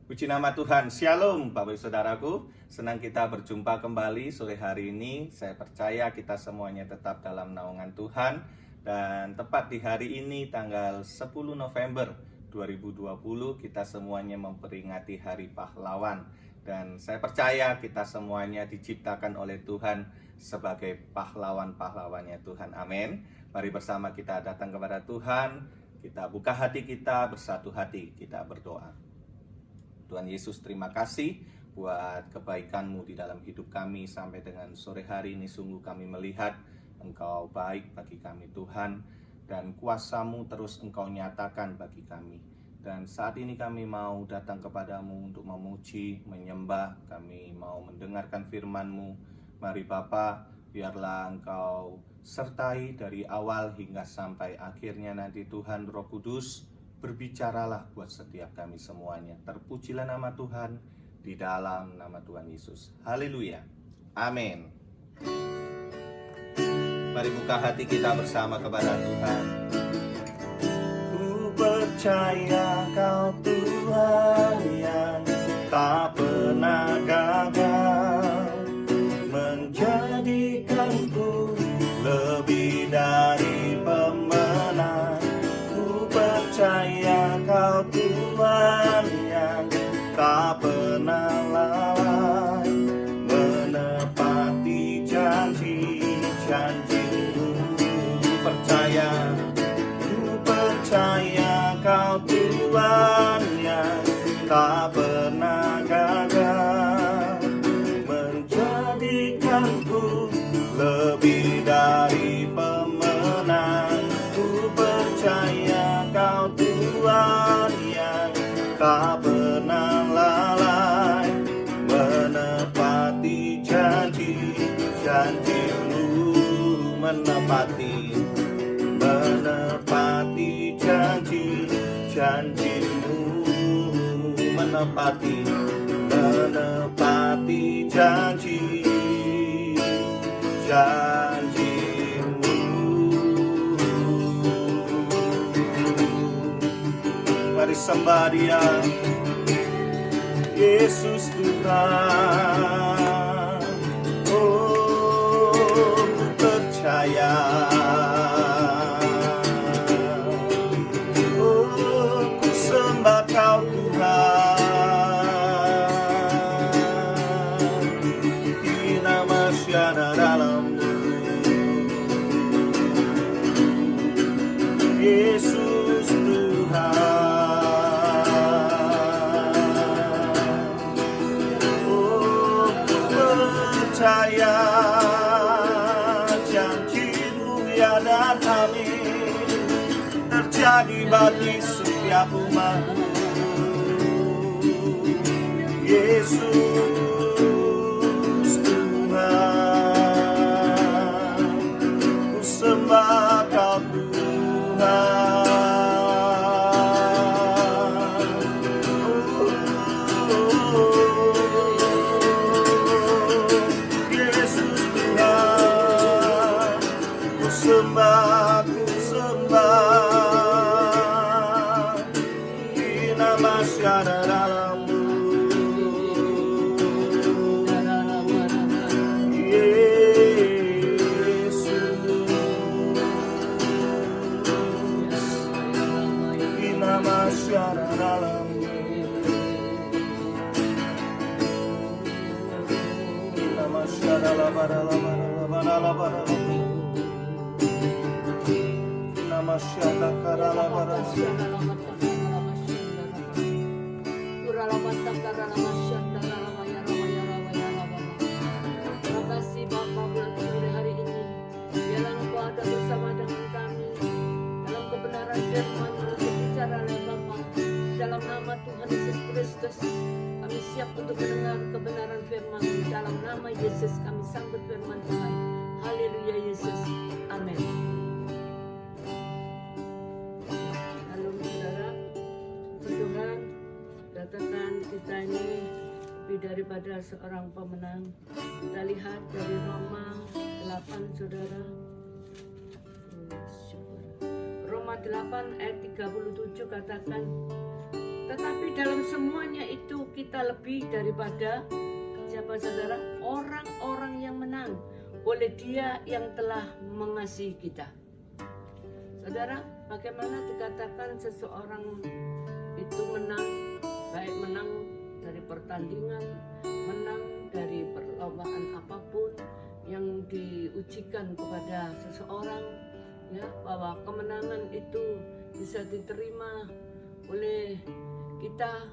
Puji nama Tuhan, Shalom Bapak Ibu Saudaraku. Senang kita berjumpa kembali sore hari ini. Saya percaya kita semuanya tetap dalam naungan Tuhan. Dan tepat di hari ini tanggal 10 November 2020 kita semuanya memperingati Hari Pahlawan. Dan saya percaya kita semuanya diciptakan oleh Tuhan sebagai pahlawan-pahlawannya Tuhan. Amin. Mari bersama kita datang kepada Tuhan. Kita buka hati kita, bersatu hati, kita berdoa. Tuhan Yesus, terima kasih buat kebaikan-Mu di dalam hidup kami sampai dengan sore hari ini. Sungguh kami melihat Engkau baik bagi kami Tuhan, dan kuasa-Mu terus Engkau nyatakan bagi kami. Dan saat ini kami mau datang kepadamu untuk memuji, menyembah. Kami mau mendengarkan firman-Mu. Mari Bapa, biarlah Engkau sertai dari awal hingga sampai akhirnya nanti Tuhan Roh Kudus. Berbicaralah buat setiap kami semuanya. Terpujilah nama Tuhan di dalam nama Tuhan Yesus. Haleluya. Amin. Mari buka hati kita bersama kepada Tuhan. Ku percaya Kau Tuhan yang tak pernah gagal, menjadikanku lebih dari pemenang. Percaya Kau Tuhan yang tak pernah lalai, menepati janji-janji-Mu. Ku percaya Kau Tuhan yang tak pernah gagal, menjadikanku lebih dari pemenang. Ku percaya Kau Tuhan yang tak pernah lalai, menepati janji-janji-Mu. Menepati janji-janji-Mu. Menepati janji-janji-Mu. Mari sembah Dia, Yesus Tuhan. Oh, ku percaya. Oh, ku sembah Kau Tuhan. Di nama syada dalam-Mu, Yesus Tuhan. Percaya janji-Mu ya dan amin, terjadi bagi setiap umat-Mu. Yesus Tuhan, ku sembah Kau Tuhan. Ku sembah di nama syada dalam-Mu, Yesus. Di nama syada dalam-Mu, di nama syada labara-labara-labara-labara. Masyaallah karala barasi. Terima kasih Bapa buat sore hari ini. Biarlah Engkau ada bersama dengan kami dalam kebenaran firman untuk bicara oleh Bapa. Dalam nama Tuhan Yesus Kristus, kami siap untuk mendengar kebenaran firman. Dalam nama Yesus kami sambut firman Tuhan. Haleluya Yesus. Amin. Katakan kita ini lebih daripada seorang pemenang. Kita lihat dari Roma 8, saudara. Roma 8 ayat 37 katakan, tetapi dalam semuanya itu kita lebih daripada siapa saudara? Orang-orang yang menang oleh Dia yang telah mengasihi kita. Saudara, bagaimana dikatakan seseorang itu menang, baik menang dari pertandingan, menang dari perlombaan apapun yang diujikan kepada seseorang, ya, bahwa kemenangan itu bisa diterima oleh kita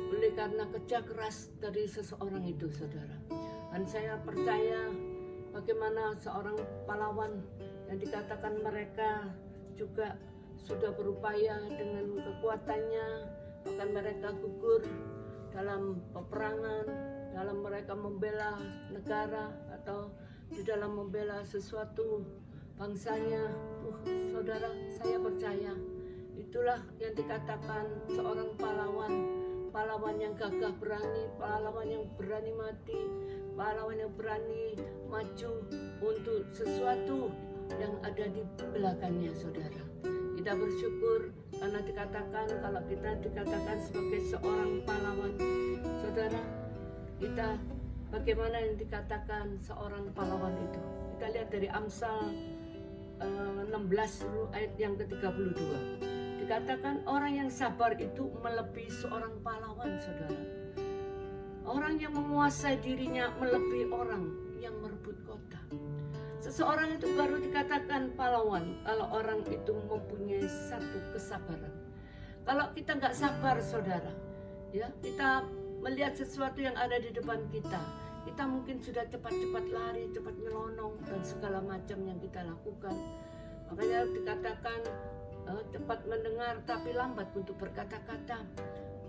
oleh karena kerja keras dari seseorang itu, saudara. Dan saya percaya bagaimana seorang pahlawan yang dikatakan mereka juga sudah berupaya dengan kekuatannya, bahkan mereka gugur dalam peperangan, dalam mereka membela negara atau di dalam membela sesuatu bangsanya. Saudara, saya percaya itulah yang dikatakan seorang pahlawan. Pahlawan yang gagah berani, pahlawan yang berani mati, pahlawan yang berani maju untuk sesuatu yang ada di belakangnya, saudara. Kita bersyukur karena dikatakan, kalau kita dikatakan sebagai seorang pahlawan, saudara, kita bagaimana yang dikatakan seorang pahlawan itu. Kita lihat dari Amsal 16 ayat yang ke-32. Dikatakan orang yang sabar itu melebihi seorang pahlawan, saudara. Orang yang menguasai dirinya melebihi orang yang merebut kota. Seseorang itu baru dikatakan pahlawan kalau orang itu mempunyai satu kesabaran. Kalau kita nggak sabar, saudara, ya, kita melihat sesuatu yang ada di depan kita, kita mungkin sudah cepat-cepat lari, cepat nyelonong dan segala macam yang kita lakukan. Makanya dikatakan cepat mendengar tapi lambat untuk berkata-kata,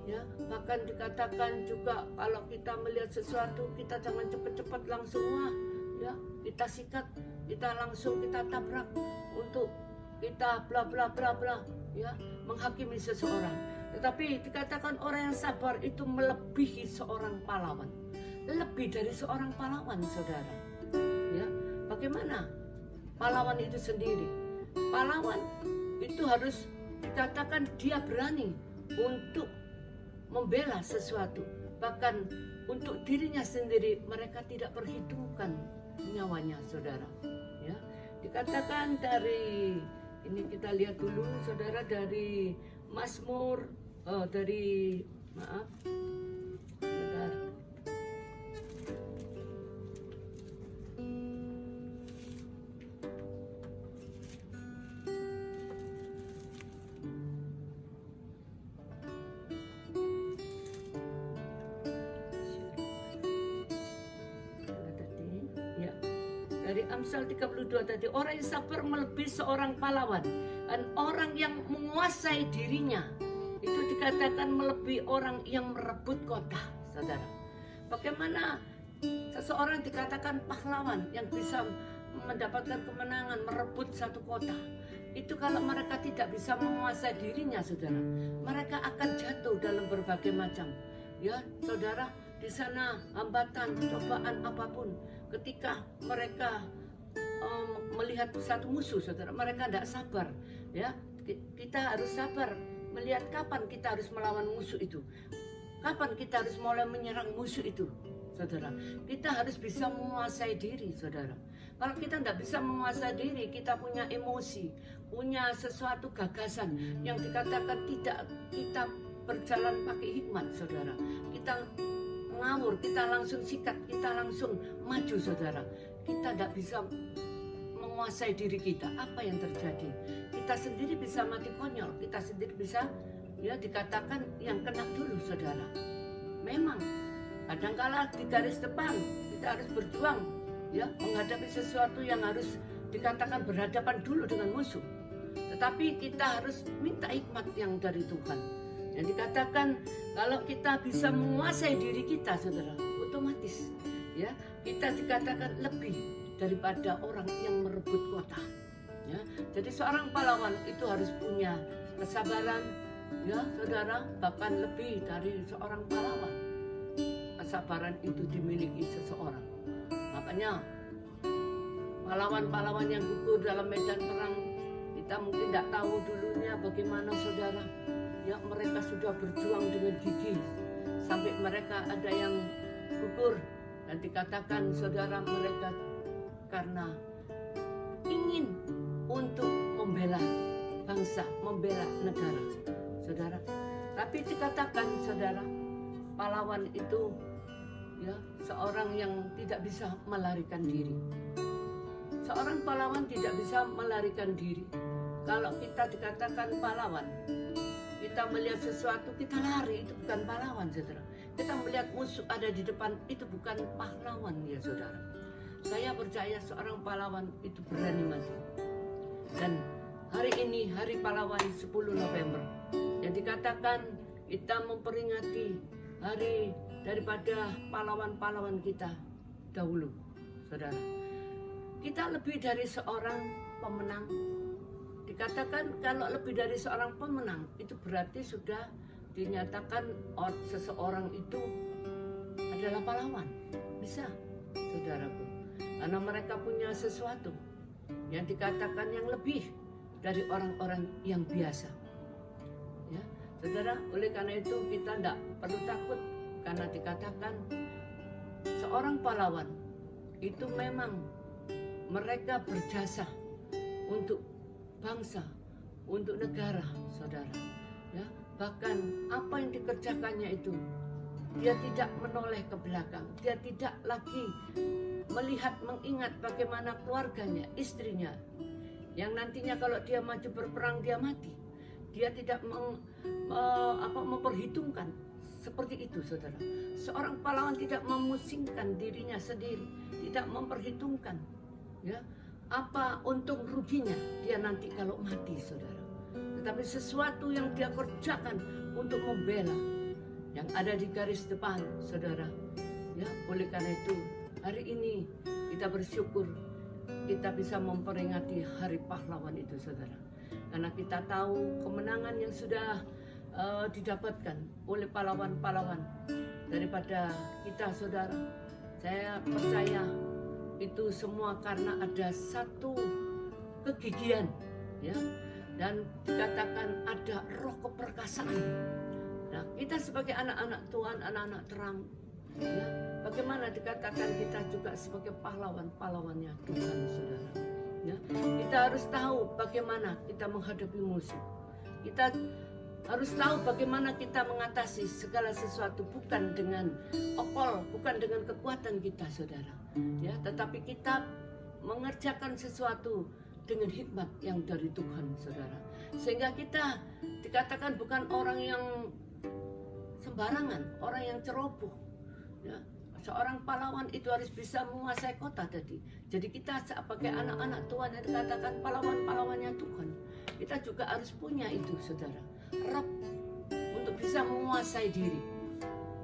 ya. Bahkan dikatakan juga kalau kita melihat sesuatu, kita jangan cepat-cepat langsung ya, kita sikat, kita langsung kita tabrak untuk kita bla bla bla bla, ya, menghakimi seseorang. Tetapi dikatakan orang yang sabar itu melebihi seorang pahlawan, lebih dari seorang pahlawan, saudara. Ya, bagaimana pahlawan itu sendiri? Pahlawan itu harus dikatakan dia berani untuk membela sesuatu, bahkan untuk dirinya sendiri mereka tidak perhitungkan nyawanya, saudara. Ya, dikatakan dari ini, kita lihat dulu, saudara, dari Mazmur bentar. Dari Amsal 32 tadi, orang yang sabar melebihi seorang pahlawan, dan orang yang menguasai dirinya itu dikatakan melebihi orang yang merebut kota, saudara. Bagaimana seseorang dikatakan pahlawan yang bisa mendapatkan kemenangan, merebut satu kota? Itu kalau mereka tidak bisa menguasai dirinya, saudara, mereka akan jatuh dalam berbagai macam, ya, saudara. Di sana hambatan, cobaan apapun, ketika mereka melihat satu musuh, saudara, mereka tidak sabar, ya. Kita harus sabar melihat kapan kita harus melawan musuh itu, kapan kita harus mulai menyerang musuh itu, saudara. Kita harus bisa menguasai diri, saudara. Kalau kita tidak bisa menguasai diri, kita punya emosi, punya sesuatu gagasan yang dikatakan tidak kita berjalan pakai hikmat, saudara. Kita ngawur, kita langsung sikat, kita langsung maju, saudara. Kita tidak bisa menguasai diri kita. Apa yang terjadi? Kita sendiri bisa mati konyol, kita sendiri bisa, ya, dikatakan yang kena dulu, saudara. Memang kadangkala di garis depan kita harus berjuang, ya, menghadapi sesuatu yang harus dikatakan berhadapan dulu dengan musuh. Tetapi kita harus minta hikmat yang dari Tuhan. Yang dikatakan kalau kita bisa menguasai diri kita, saudara, otomatis, ya, kita dikatakan lebih daripada orang yang merebut kota, ya. Jadi seorang pahlawan itu harus punya kesabaran, ya, saudara, bahkan lebih dari seorang pahlawan. Kesabaran itu dimiliki seseorang. Makanya pahlawan-pahlawan yang gugur dalam medan perang, kita mungkin tidak tahu dulunya bagaimana, saudara. ya mereka sudah berjuang dengan gigih sampai mereka ada yang gugur, dan dikatakan saudara mereka karena ingin untuk membela bangsa, membela negara, saudara. Tapi dikatakan saudara, pahlawan itu ya seorang yang tidak bisa melarikan diri. Seorang pahlawan tidak bisa melarikan diri. Kalau kita dikatakan pahlawan, kita melihat sesuatu kita lari, itu bukan pahlawan, saudara. Kita melihat musuh ada di depan, itu bukan pahlawan ya saudara. Saya percaya seorang pahlawan itu berani mati. Dan hari ini hari pahlawan 10 November yang dikatakan kita memperingati hari daripada pahlawan-pahlawan kita dahulu, saudara. Kita lebih dari seorang pemenang. Dikatakan kalau lebih dari seorang pemenang, itu berarti sudah dinyatakan seseorang itu adalah pahlawan. Bisa, saudaraku. Karena mereka punya sesuatu yang dikatakan yang lebih dari orang-orang yang biasa. Ya, saudara, oleh karena itu kita tidak perlu takut, karena dikatakan seorang pahlawan itu memang mereka berjasa untuk bangsa, untuk negara, saudara. Ya, bahkan apa yang dikerjakannya itu, dia tidak menoleh ke belakang, dia tidak lagi melihat, mengingat bagaimana keluarganya, istrinya, yang nantinya kalau dia maju berperang dia mati. Dia tidak memperhitungkan seperti itu, saudara. Seorang pahlawan tidak memusingkan dirinya sendiri, tidak memperhitungkan ya apa untung ruginya dia nanti kalau mati, saudara. Tetapi sesuatu yang dia kerjakan untuk membela yang ada di garis depan, saudara. Ya, oleh karena itu hari ini kita bersyukur kita bisa memperingati hari pahlawan itu, saudara. Karena kita tahu kemenangan yang sudah didapatkan oleh pahlawan-pahlawan daripada kita, saudara. Saya percaya itu semua karena ada satu kegigihan, ya, dan dikatakan ada roh keperkasaan. Nah, kita sebagai anak-anak Tuhan, anak-anak terang, ya, bagaimana dikatakan kita juga sebagai pahlawan-pahlawannya Tuhan, saudara. Ya, kita harus tahu bagaimana kita menghadapi musuh. Kita harus tahu bagaimana kita mengatasi segala sesuatu, bukan dengan okol, bukan dengan kekuatan kita, saudara. Ya, tetapi kita mengerjakan sesuatu dengan hikmat yang dari Tuhan, saudara. Sehingga kita dikatakan bukan orang yang sembarangan, orang yang ceroboh. Ya, seorang pahlawan itu harus bisa menguasai kota tadi. Jadi kita sebagai anak-anak Tuhan yang dikatakan pahlawan-pahlawannya Tuhan, kita juga harus punya itu, saudara. Roh untuk bisa menguasai diri.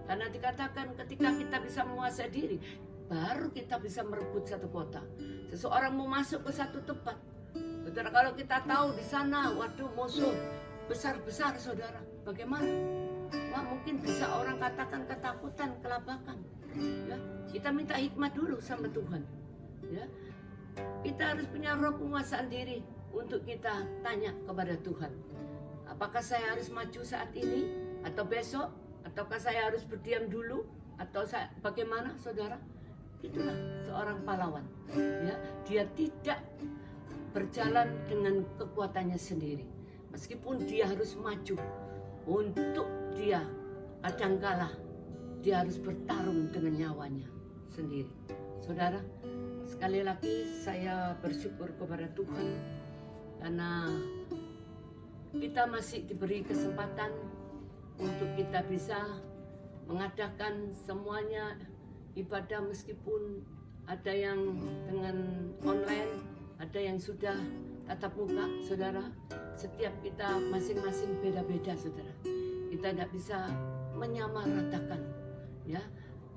Karena dikatakan ketika kita bisa menguasai diri, baru kita bisa merebut satu kota. Seseorang mau masuk ke satu tempat, saudara, kalau kita tahu di sana, waduh, musuh besar-besar, saudara, bagaimana? Wah, mungkin bisa orang katakan ketakutan, kelabakan. Ya, kita minta hikmat dulu sama Tuhan. Ya, kita harus punya roh penguasaan diri untuk kita tanya kepada Tuhan. Apakah saya harus maju saat ini atau besok? Ataukah saya harus berdiam dulu? Atau bagaimana, saudara? Itulah seorang pahlawan. Ya, dia tidak berjalan dengan kekuatannya sendiri. Meskipun dia harus maju, untuk dia kadangkala dia harus bertarung dengan nyawanya sendiri. Saudara, sekali lagi saya bersyukur kepada Tuhan karena kita masih diberi kesempatan untuk kita bisa mengadakan semuanya ibadah, meskipun ada yang dengan online, ada yang sudah tatap muka, saudara. Setiap kita masing-masing beda-beda, saudara. Kita tidak bisa menyamaratakan, ya.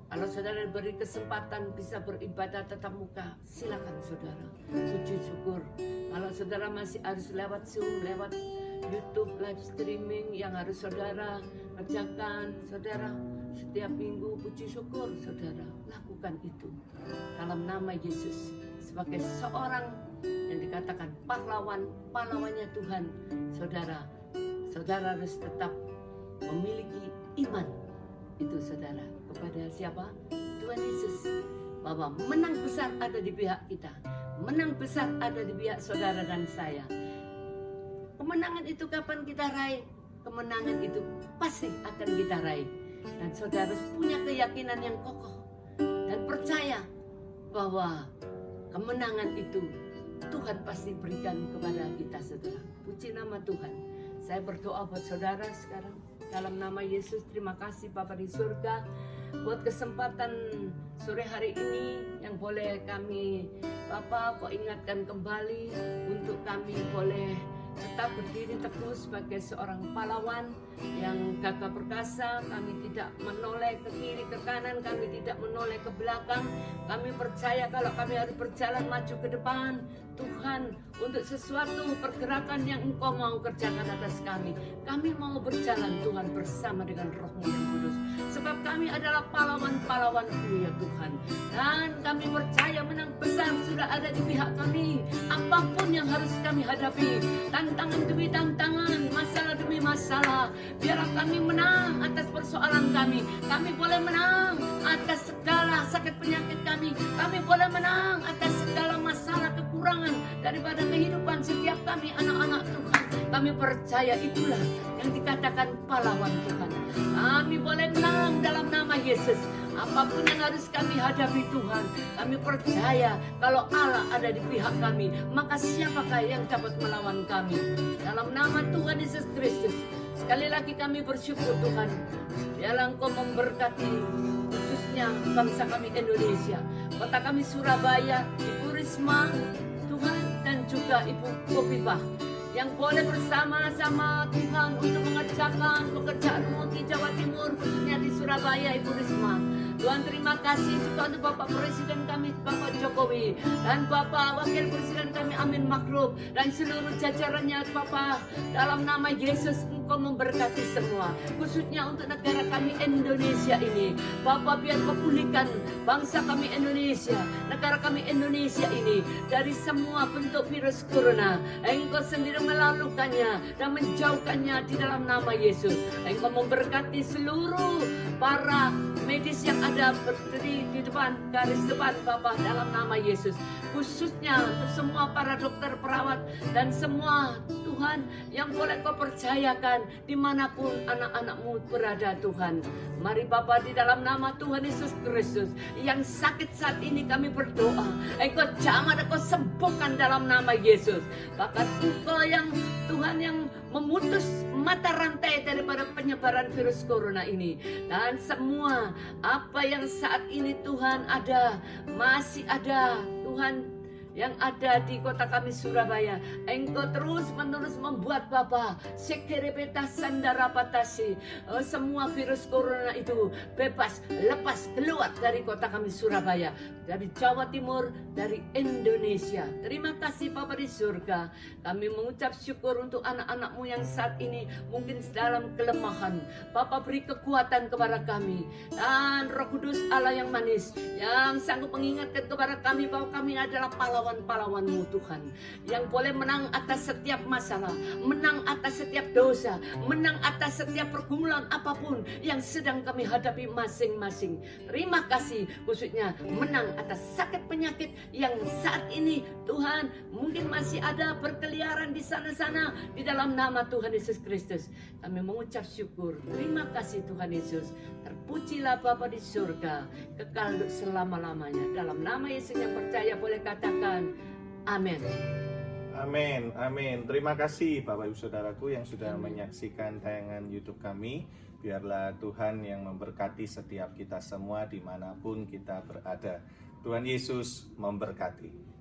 Kalau saudara beri kesempatan bisa beribadah tatap muka, silakan, saudara. Puji syukur. Kalau saudara masih harus lewat Zoom, lewat YouTube live streaming yang harus saudara kerjakan, saudara, setiap minggu, puji syukur, saudara, lakukan itu dalam nama Yesus. Sebagai seorang yang dikatakan pahlawannya Tuhan, saudara, saudara harus tetap memiliki iman itu saudara kepada siapa? Tuhan Yesus, bahwa menang besar ada di pihak kita, menang besar ada di pihak saudara dan saya. Kemenangan itu kapan kita raih? Kemenangan itu pasti akan kita raih. Dan saudara punya keyakinan yang kokoh dan percaya bahwa kemenangan itu Tuhan pasti berikan kepada kita saudara. Puji nama Tuhan. Saya berdoa buat saudara sekarang dalam nama Yesus. Terima kasih Bapa di surga buat kesempatan sore hari ini yang boleh kami Bapak kau ingatkan kembali untuk kami boleh tetap berdiri teguh sebagai seorang pahlawan yang gagah perkasa. Kami tidak menoleh ke kiri ke kanan, kami tidak menoleh ke belakang. Kami percaya kalau kami harus berjalan maju ke depan, Tuhan, untuk sesuatu pergerakan yang Engkau mau kerjakan atas kami mau berjalan Tuhan bersama dengan Roh-Mu yang kudus. Sebab kami adalah pahlawan-pahlawan-Mu ya Tuhan. Dan kami percaya menang besar sudah ada di pihak kami. Apapun yang harus kami hadapi, tantangan demi tantangan, masalah demi masalah, biarlah kami menang atas persoalan kami. Kami boleh menang atas segala sakit penyakit kami boleh menang atas segala masalah kekurangan daripada kehidupan setiap kami anak-anak Tuhan. Kami percaya itulah yang dikatakan pahlawan Tuhan. Kami boleh menang dalam nama Yesus. Apapun yang harus kami hadapi Tuhan, kami percaya kalau Allah ada di pihak kami, maka siapakah yang dapat melawan kami? Dalam nama Tuhan Yesus Kristus, sekali lagi kami bersyukur Tuhan. Biarlah Engkau memberkati khususnya bangsa kami Indonesia, kota kami Surabaya, Ibu Risma, Tuhan, dan juga Ibu Kofifah, yang boleh bersama-sama Tuhan untuk mengerjakan pekerjaan-Mu di Jawa Timur, khususnya di Surabaya, Ibu Risma. Tuhan, terima kasih juga untuk Bapak Presiden kami, Bapak Jokowi, dan Bapak Wakil Presiden kami, Amin Makruf, dan seluruh jajarannya, Bapak. Dalam nama Yesus, Engkau memberkati semua, khususnya untuk negara kami Indonesia ini. Bapak, biar Kau pulihkan bangsa kami Indonesia, negara kami Indonesia ini, dari semua bentuk virus corona. Engkau sendiri melalukannya dan menjauhkannya di dalam nama Yesus. Engkau memberkati seluruh para medis yang ada berdiri di depan, garis depan Bapak, dalam nama Yesus. Khususnya untuk semua para dokter, perawat, dan semua Tuhan yang boleh Kau percayakan dimanapun anak-anak-Mu berada Tuhan. Mari Bapak, di dalam nama Tuhan Yesus Kristus, yang sakit saat ini kami berdoa, Engkau jamah dan Kau sembuhkan dalam nama Yesus. Bahkan Engkau yang Tuhan yang memutus mata rantai daripada penyebaran virus corona ini. Dan semua apa yang saat ini Tuhan ada, masih ada Tuhan yang ada di kota kami Surabaya, Engkau terus menerus membuat Bapa sekerebeta sandarapatasi, semua virus corona itu bebas, lepas, keluar dari kota kami Surabaya, dari Jawa Timur, dari Indonesia. Terima kasih Bapa di surga. Kami mengucap syukur untuk anak-anak-Mu yang saat ini mungkin dalam kelemahan. Bapa, beri kekuatan kepada kami, dan Roh Kudus Allah yang manis yang sanggup mengingatkan kepada kami bahwa kami adalah pahlawan-pahlawan-Mu Tuhan, yang boleh menang atas setiap masalah, menang atas setiap dosa, menang atas setiap pergumulan apapun yang sedang kami hadapi masing-masing. Terima kasih, khususnya menang atas sakit penyakit yang saat ini Tuhan mungkin masih ada berkeliaran di sana-sana. Di dalam nama Tuhan Yesus Kristus kami mengucap syukur. Terima kasih Tuhan Yesus. Terpujilah Bapa di surga, kekal untuk selama-lamanya. Dalam nama Yesus yang percaya boleh katakan amin. Amin, amin. Terima kasih Bapak Ibu Saudaraku yang sudah menyaksikan tayangan YouTube kami. Biarlah Tuhan yang memberkati setiap kita semua dimanapun kita berada. Tuhan Yesus memberkati.